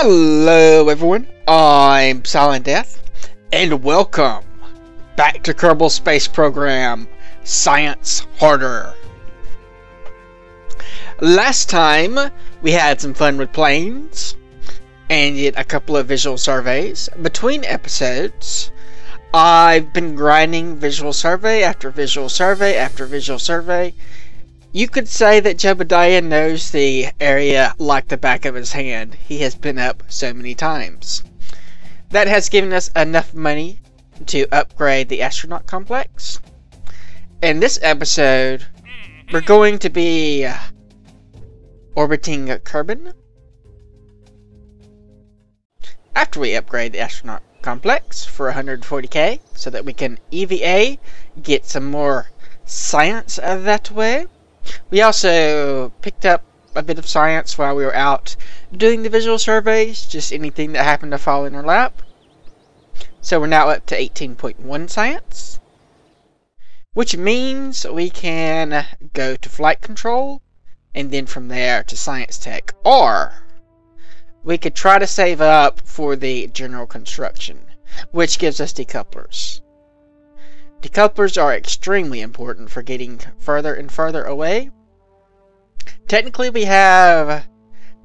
Hello everyone, I'm Silent Death, and welcome back to Kerbal Space Program Science Harder. Last time we had some fun with planes and did a couple of visual surveys. Between episodes, I've been grinding visual survey after visual survey after visual survey. You could say that Jebediah knows the area like the back of his hand. He has been up so many times. That has given us enough money to upgrade the astronaut complex. In this episode, we're going to be orbiting Kerbol. After we upgrade the astronaut complex for 140k, so that we can EVA, get some more science that way. We also picked up a bit of science while we were out doing the visual surveys, just anything that happened to fall in our lap. So we're now up to 18.1 science, which means we can go to flight control and then from there to science tech, or we could try to save up for the general construction, which gives us decouplers. Decouplers are extremely important for getting further and further away. Technically we have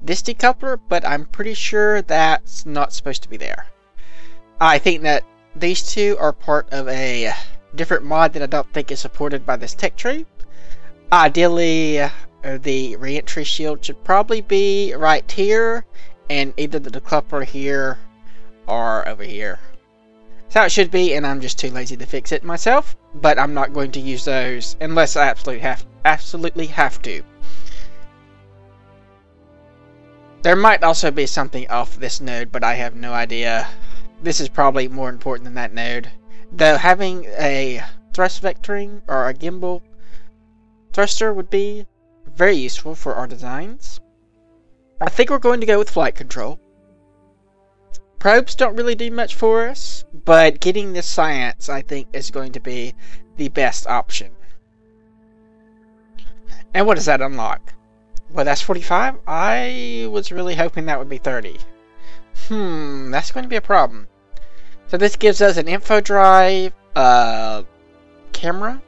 this decoupler, but I'm pretty sure that's not supposed to be there. I think that these two are part of a different mod that I don't think is supported by this tech tree. Ideally, the re-entry shield should probably be right here, and either the decoupler here or over here. That's how it should be, and I'm just too lazy to fix it myself, but I'm not going to use those unless I absolutely have to. There might also be something off this node, but I have no idea. This is probably more important than that node. Though having a thrust vectoring or a gimbal thruster would be very useful for our designs. I think we're going to go with flight control. Probes don't really do much for us, but getting this science, I think, is going to be the best option. And what does that unlock? Well, that's 45. I was really hoping that would be 30. That's going to be a problem. So this gives us an info drive, camera,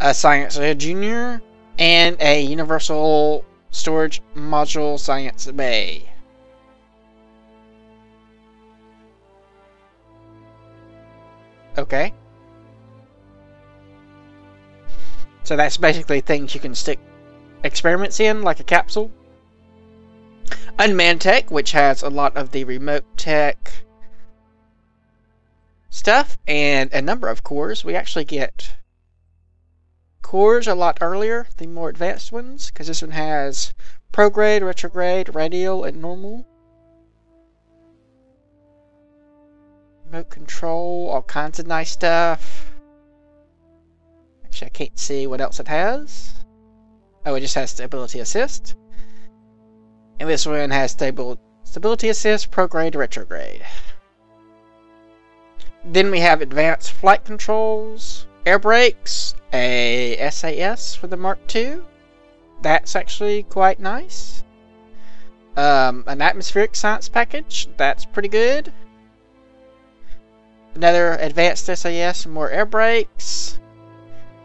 a science junior, and a universal storage module science bay. Okay. So that's basically things you can stick experiments in, like a capsule. Unmanned tech, which has a lot of the remote tech stuff, and a number of cores. We actually get cores a lot earlier, the more advanced ones, because this one has prograde, retrograde, radial, and normal. Remote control, all kinds of nice stuff. Actually, I can't see what else it has. Oh, it just has stability assist. And this one has stability assist, prograde, retrograde. Then we have advanced flight controls, air brakes, a SAS for the Mark II. That's actually quite nice. An atmospheric science package. That's pretty good. Another advanced SAS, more air brakes,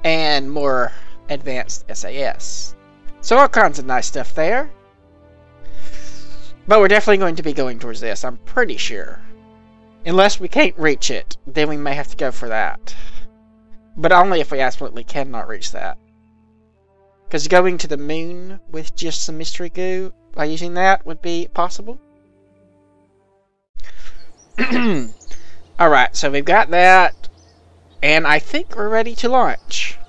and more advanced SAS. So all kinds of nice stuff there. But we're definitely going to be going towards this, I'm pretty sure. Unless we can't reach it, then we may have to go for that. But only if we absolutely cannot reach that. Because going to the moon with just some mystery goo, by using that, would be possible. Alright, so we've got that, and I think we're ready to launch.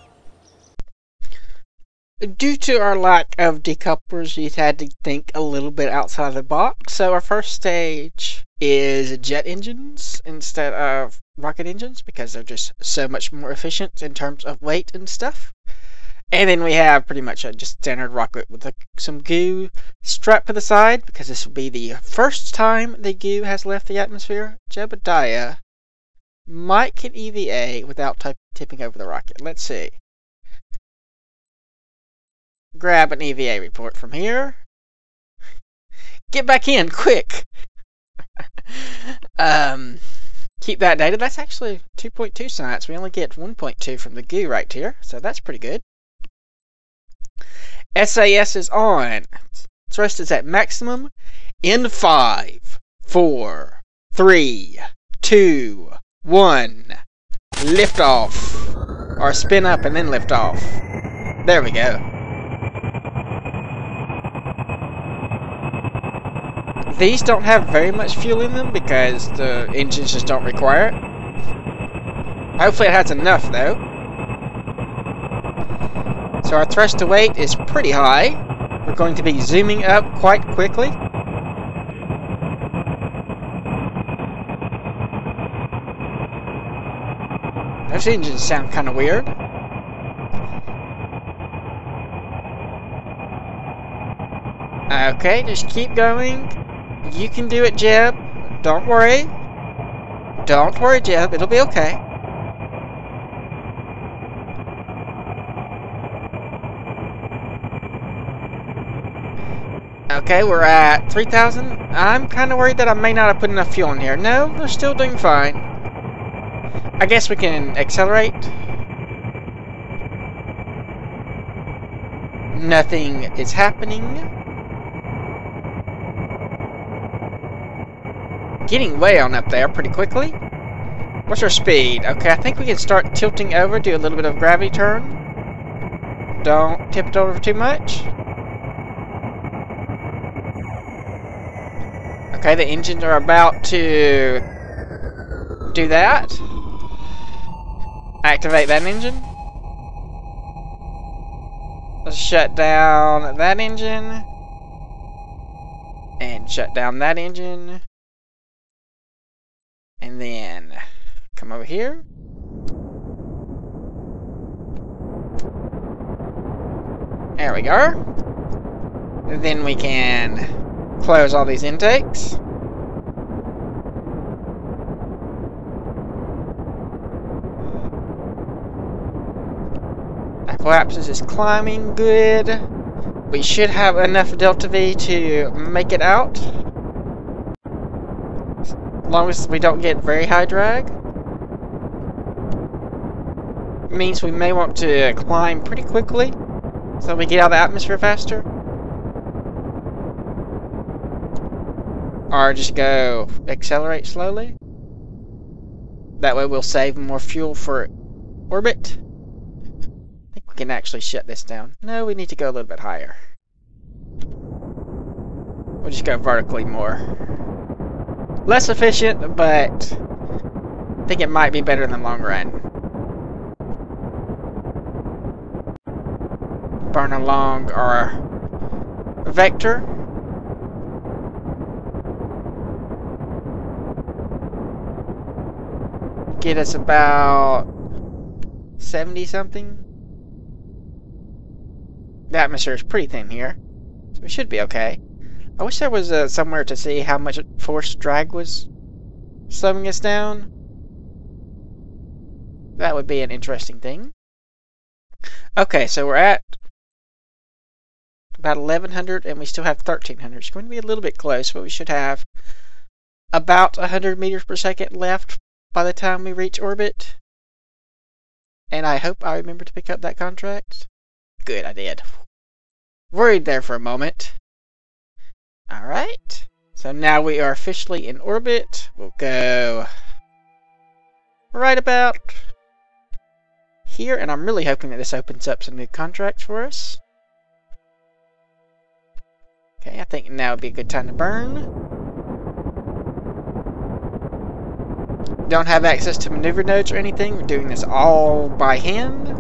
Due to our lack of decouplers, we've had to think a little bit outside the box, so our first stage is jet engines instead of rocket engines, because they're just so much more efficient in terms of weight and stuff. And then we have pretty much a just standard rocket with some goo strapped to the side, because this will be the first time the goo has left the atmosphere. Jebediah might can EVA without tipping over the rocket. Let's see. Grab an EVA report from here. Get back in, quick! Keep that data. That's actually 2.2 science. We only get 1.2 from the goo right here, so that's pretty good. SAS is on. Thrust is at maximum. In 5, 4, 3, 2, 1. Lift off. Or spin up and then lift off. There we go. These don't have very much fuel in them because the engines just don't require it. Hopefully it has enough though. So our thrust to weight is pretty high. We're going to be zooming up quite quickly. Those engines sound kind of weird. Okay, just keep going. You can do it, Jeb. Don't worry. Don't worry, Jeb. It'll be okay. Okay, we're at 3,000. I'm kind of worried that I may not have put enough fuel in here. No, we're still doing fine. I guess we can accelerate. Nothing is happening. Getting way on up there pretty quickly. What's our speed? Okay, I think we can start tilting over, do a little bit of gravity turn. Don't tip it over too much. Okay, the engines are about to do that. Activate that engine. Let's shut down that engine. And shut down that engine. And then come over here. There we go. And then we can close all these intakes. Collapses is climbing good. We should have enough delta V to make it out. As long as we don't get very high drag. Means we may want to climb pretty quickly so we get out of the atmosphere faster. Or just go accelerate slowly. That way we'll save more fuel for orbit. I think we can actually shut this down. No, we need to go a little bit higher. We'll just go vertically more. Less efficient, but I think it might be better in the long run. Burn along our vector. Get us about 70 something. The atmosphere is pretty thin here, so we should be okay. I wish there was somewhere to see how much forced drag was slowing us down. That would be an interesting thing. Okay, so we're at about 1,100 and we still have 1,300. It's going to be a little bit close, but we should have about 100 meters per second left by the time we reach orbit. And I hope I remember to pick up that contract. Good, I did. Worried there for a moment. Alright, so now we are officially in orbit. We'll go right about here, and I'm really hoping that this opens up some new contracts for us. Okay, I think now would be a good time to burn. Don't have access to maneuver nodes or anything. We're doing this all by hand.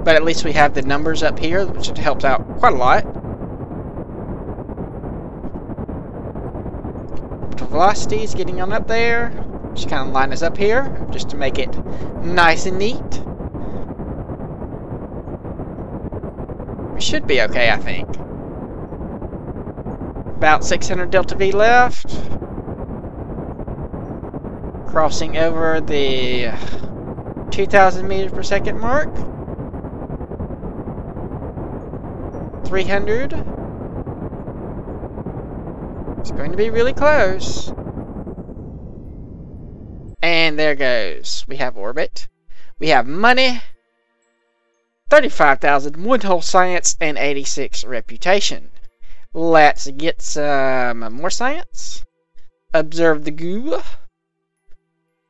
But at least we have the numbers up here, which helps out quite a lot. Velocity is getting on up there. Just kind of line us up here, just to make it nice and neat. We should be okay, I think. About 600 delta V left. Crossing over the 2,000 meters per second mark. 300. It's going to be really close. And there goes. We have orbit. We have money. 35,000, 1 whole science, and 86 reputation. Let's get some more science. Observe the goo.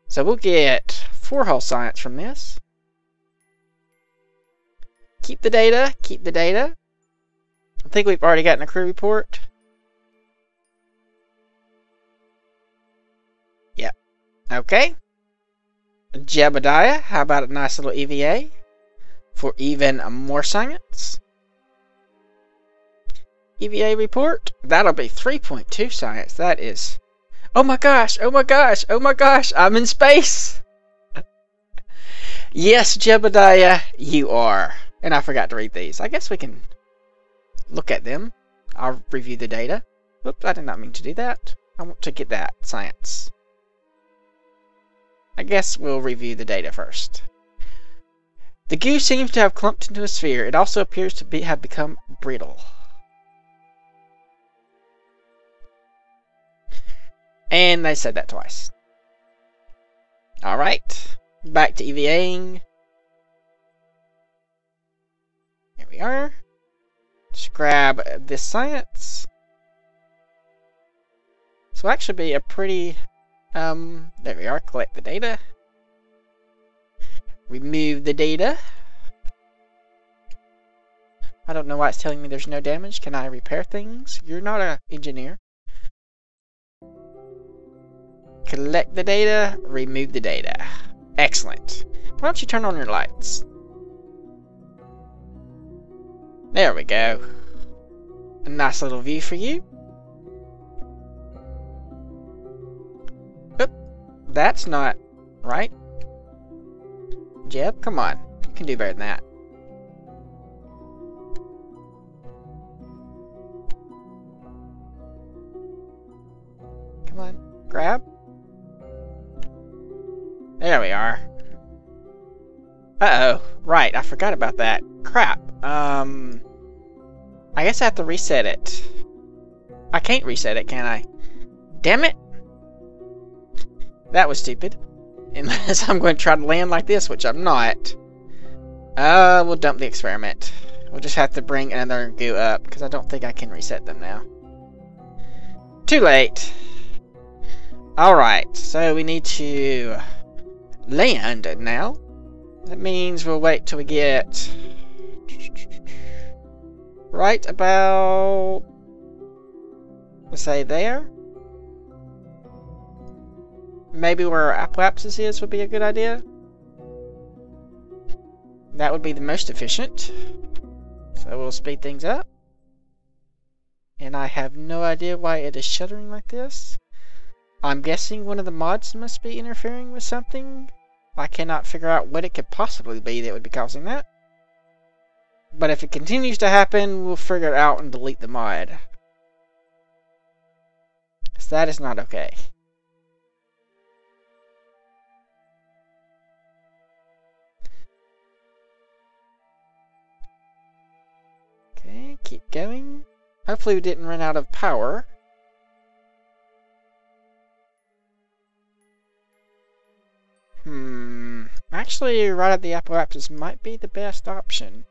So we'll get 4 whole science from this. Keep the data, keep the data. I think we've already gotten a crew report. Yep. Okay. Jebediah, how about a nice little EVA for even more science? EVA report, that'll be 3.2 science. That is, oh my gosh, oh my gosh, oh my gosh, I'm in space. Yes, Jebediah, you are. And I forgot to read these. I guess we can look at them. I'll review the data. Whoops, I did not mean to do that. I want to get that science. I guess we'll review the data first. The goo seems to have clumped into a sphere. It also appears to have become brittle. And they said that twice. Alright. Back to EVAing. Here we are. Just grab this science. This will actually be a pretty... there we are. Collect the data. Remove the data. I don't know why it's telling me there's no damage. Can I repair things? You're not an engineer. Collect the data. Remove the data. Excellent. Why don't you turn on your lights? There we go. A nice little view for you. Oop. That's not right. Jeb, come on. You can do better than that. Come on. Grab. There we are. Uh-oh. Right, I forgot about that. Crap. I guess I have to reset it. I can't reset it, can I? Damn it! That was stupid. Unless I'm going to try to land like this, which I'm not. We'll dump the experiment. We'll just have to bring another goo up, because I don't think I can reset them now. Too late. Alright, so we need to land now. That means we'll wait till we get right about, let's say there. Maybe where our apoapsis is would be a good idea. That would be the most efficient. So we'll speed things up. And I have no idea why it is shuddering like this. I'm guessing one of the mods must be interfering with something. I cannot figure out what it could possibly be that would be causing that. But if it continues to happen, we'll figure it out and delete the mod. So that is not okay. Okay, keep going. Hopefully we didn't run out of power. Actually, right at the apoapsis might be the best option.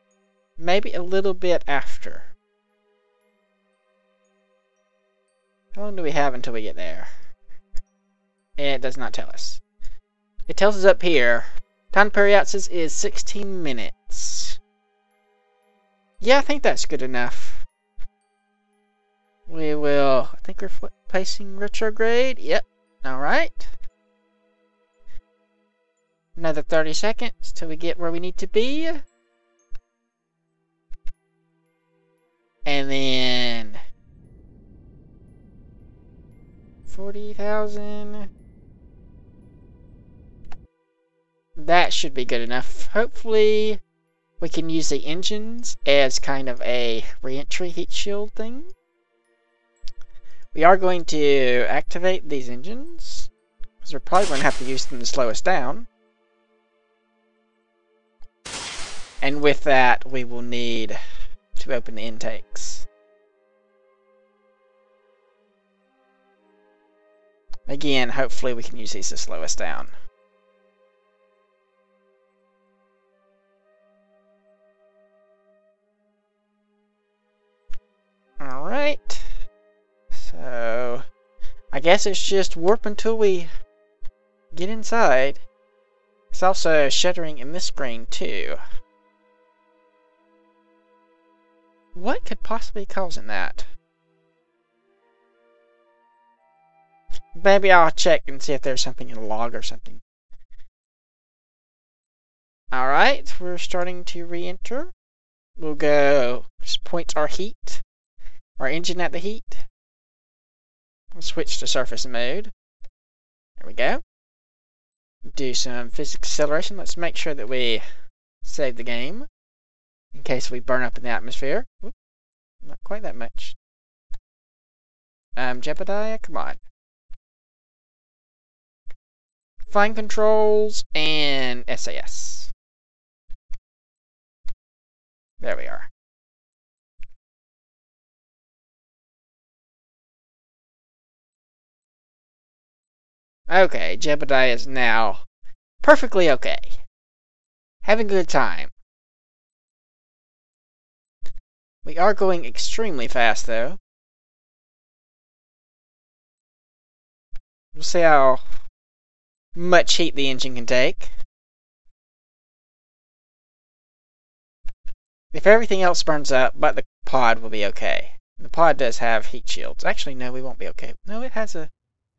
Maybe a little bit after. How long do we have until we get there? It does not tell us. It tells us up here. Time periapsis is 16 minutes. Yeah, I think that's good enough. We will... I think we're placing retrograde. Yep. Alright. Another 30 seconds till we get where we need to be. And then 40,000. That should be good enough. Hopefully we can use the engines as kind of a re-entry heat shield thing. We are going to activate these engines, because we're probably going to have to use them to slow us down. And with that, we will need to open the intakes. Again, hopefully we can use these to slow us down. Alright. So, I guess it's just warp until we get inside. It's also shuttering in this screen too. What could possibly be causing that? Maybe I'll check and see if there's something in the log or something. Alright, we're starting to re-enter. We'll go, just point our heat, our engine at the heat. We'll switch to surface mode. There we go. Do some physics acceleration. Let's make sure that we save the game in case we burn up in the atmosphere. Oop, not quite that much. Jebediah, come on. Fine controls and SAS. There we are. Okay, Jebediah is now perfectly okay. Having a good time. We are going extremely fast, though. We'll see how much heat the engine can take. If everything else burns up, but the pod will be okay. The pod does have heat shields. Actually, no, we won't be okay. No, it has a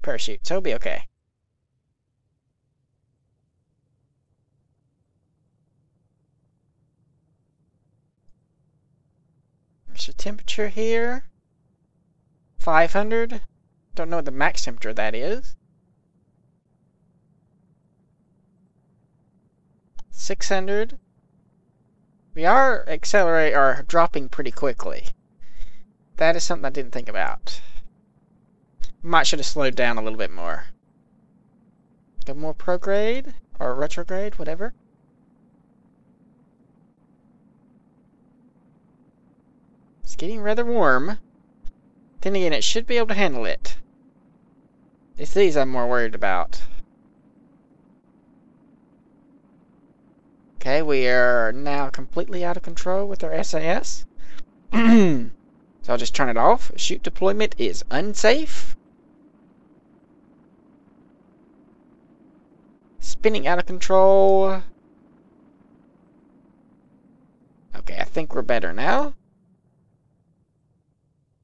parachute, so it'll be okay. There's the temperature here. 500. Don't know what the max temperature that is. 600. We are dropping pretty quickly. That is something I didn't think about. Might should have slowed down a little bit more. Go more prograde or retrograde, whatever. It's getting rather warm. Then again, it should be able to handle it. It's these I'm more worried about. Okay, we are now completely out of control with our SAS. So I'll just turn it off. Chute deployment is unsafe. Spinning out of control. Okay, I think we're better now.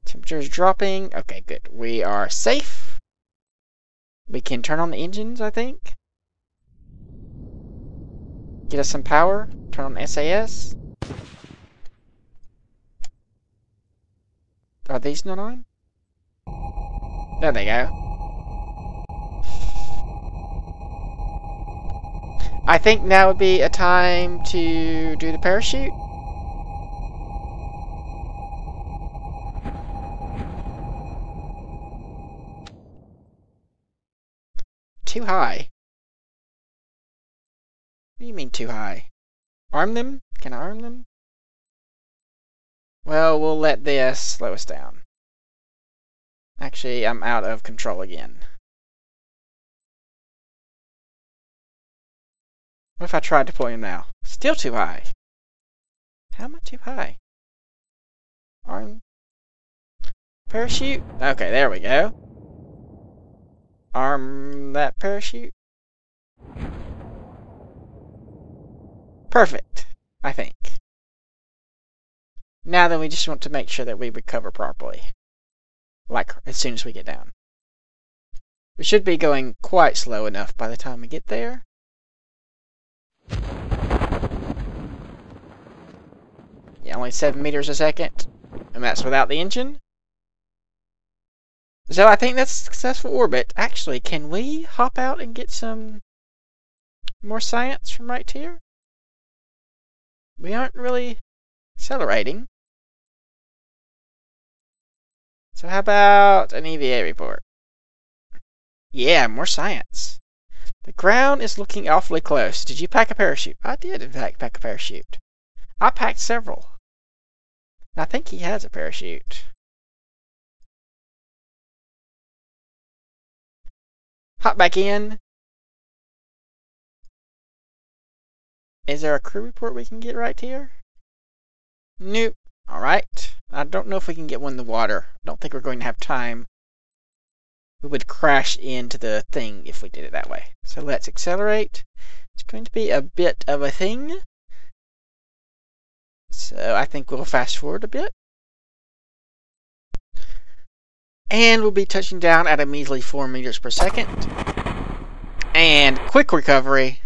Temperature is dropping. Okay, good. We are safe. We can turn on the engines, I think. Get us some power. Turn on SAS. Are these not on? There they go. I think now would be a time to do the parachute. Too high. What do you mean too high? Arm them? Can I arm them? Well, we'll let this slow us down. Actually, I'm out of control again. What if I tried to deploy him now? Still too high. How am I too high? Arm. Parachute? Okay, there we go. Arm that parachute. Perfect, I think. Now then, we just want to make sure that we recover properly. Like, as soon as we get down. We should be going quite slow enough by the time we get there. Yeah, only 7 meters a second. And that's without the engine. So I think that's a successful orbit. Actually, can we hop out and get some more science from right here? We aren't really accelerating. So how about an EVA report? Yeah, more science. The ground is looking awfully close. Did you pack a parachute? I did, in fact, pack a parachute. I packed several. I think he has a parachute. Hop back in. Is there a crew report we can get right here? Nope. Alright. I don't know if we can get one in the water. I don't think we're going to have time. We would crash into the thing if we did it that way. So let's accelerate. It's going to be a bit of a thing. So I think we'll fast forward a bit. And we'll be touching down at a measly 4 meters per second. And quick recovery.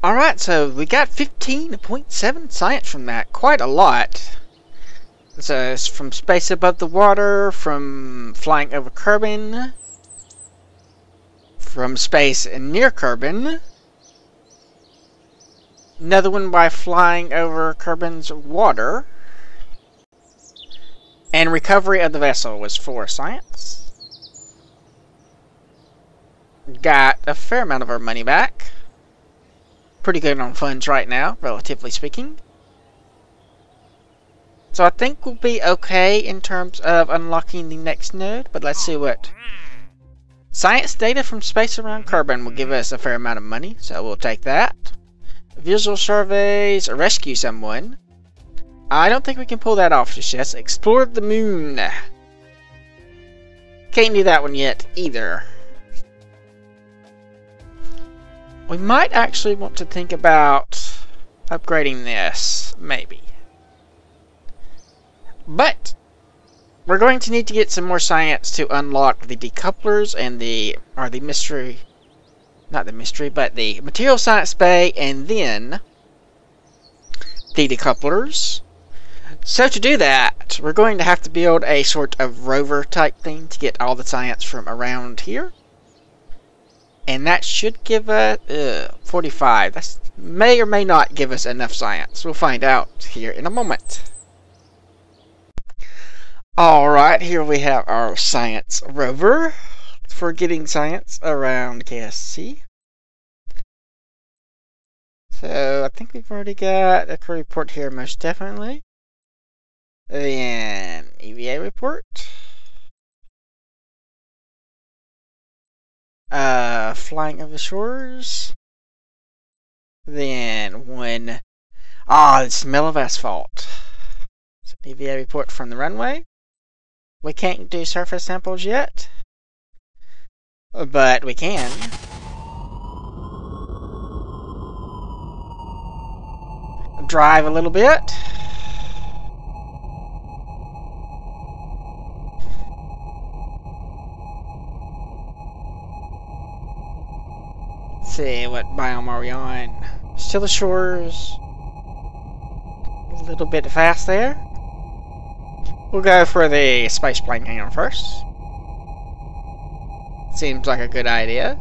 Alright, so we got 15.7 science from that. Quite a lot. So it's from space above the water, from flying over Kerbin, from space near Kerbin, another one by flying over Kerbin's water, and recovery of the vessel was 4 science. Got a fair amount of our money back. Pretty good on funds right now, relatively speaking. So I think we'll be okay in terms of unlocking the next node, but let's see what... Science data from space around Kerbin will give us a fair amount of money, so we'll take that. Visual surveys, rescue someone. I don't think we can pull that off just yet. Explore the moon. Can't do that one yet either. We might actually want to think about upgrading this, maybe. But we're going to need to get some more science to unlock the decouplers and the mystery, not the mystery, but the material science bay, and then the decouplers. So to do that, we're going to have to build a sort of rover type thing to get all the science from around here. And that should give us 45. That may or may not give us enough science. We'll find out here in a moment. Alright, here we have our science rover for getting science around KSP. So I think we've already got a crew report here, most definitely. Then EVA report. Flying over the shores. Then one... the smell of asphalt. So EVA report from the runway. We can't do surface samples yet, but we can. Drive a little bit. Let's see, what biome are we on? Still the shores. A little bit fast there. We'll go for the space plane hangar first. Seems like a good idea.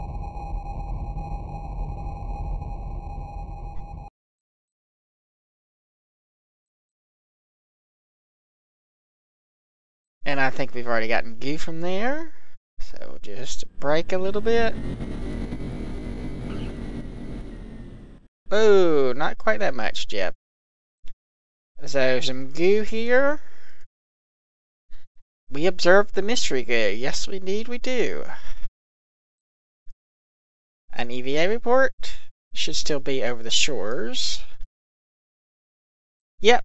And I think we've already gotten goo from there. So just brake a little bit. Oh, not quite that much, Jeb. So some goo here. We observed the mystery goo. Yes, indeed we do. An EVA report should still be over the shores. Yep.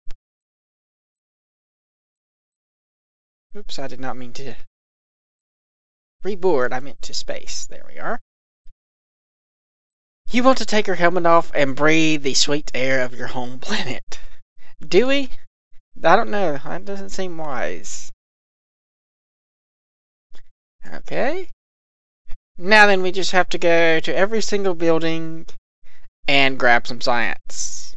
Oops, I did not mean to reboard. I meant to space. There we are. You want to take your helmet off and breathe the sweet air of your home planet. Do we? I don't know. That doesn't seem wise. Okay. Now then, we just have to go to every single building and grab some science.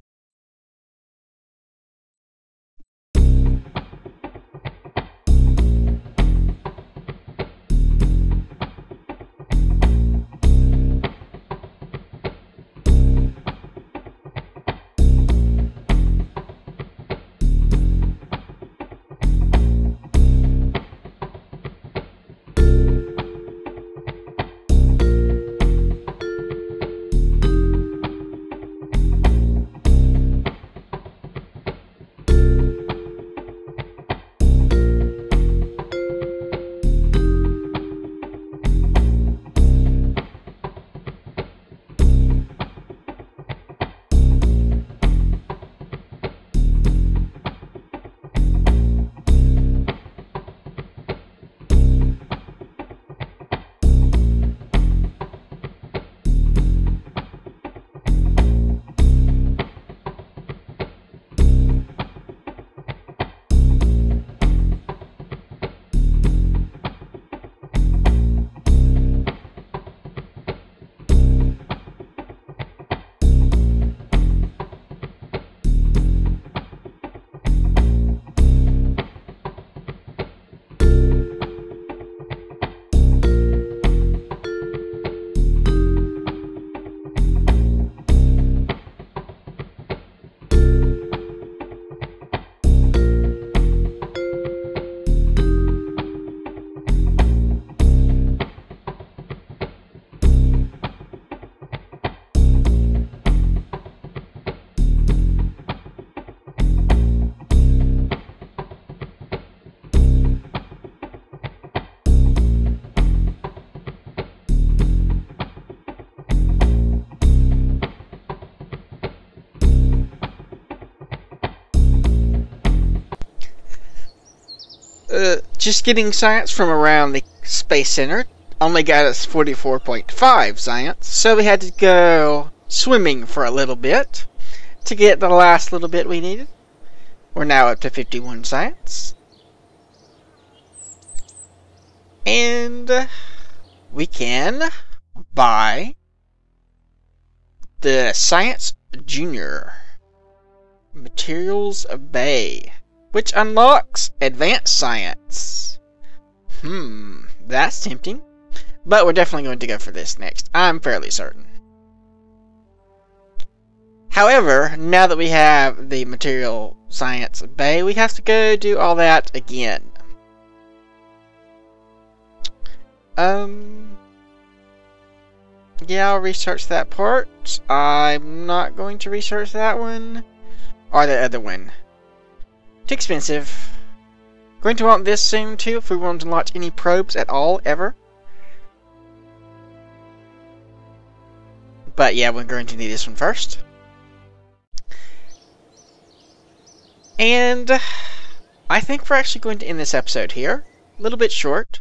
just getting science from around the Space Center only got us 44.5 science, so we had to go swimming for a little bit to get the last little bit we needed. We're now up to 51 science. And we can buy the Science Junior Materials Bay, which unlocks Advanced Science. That's tempting. But we're definitely going to go for this next. I'm fairly certain. However, now that we have the Material Science Bay, we have to go do all that again. Yeah, I'll research that part. I'm not going to research that one. Or the other one. Too expensive. Going to want this soon too if we want to launch any probes at all, ever. But yeah, we're going to need this one first. And I think we're actually going to end this episode here. A little bit short.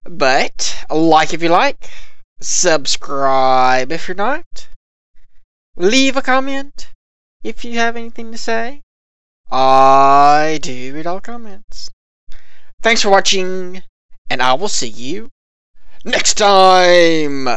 But like if you like. Subscribe if you're not. Leave a comment if you have anything to say. I do read all comments. Thanks for watching, and I will see you next time!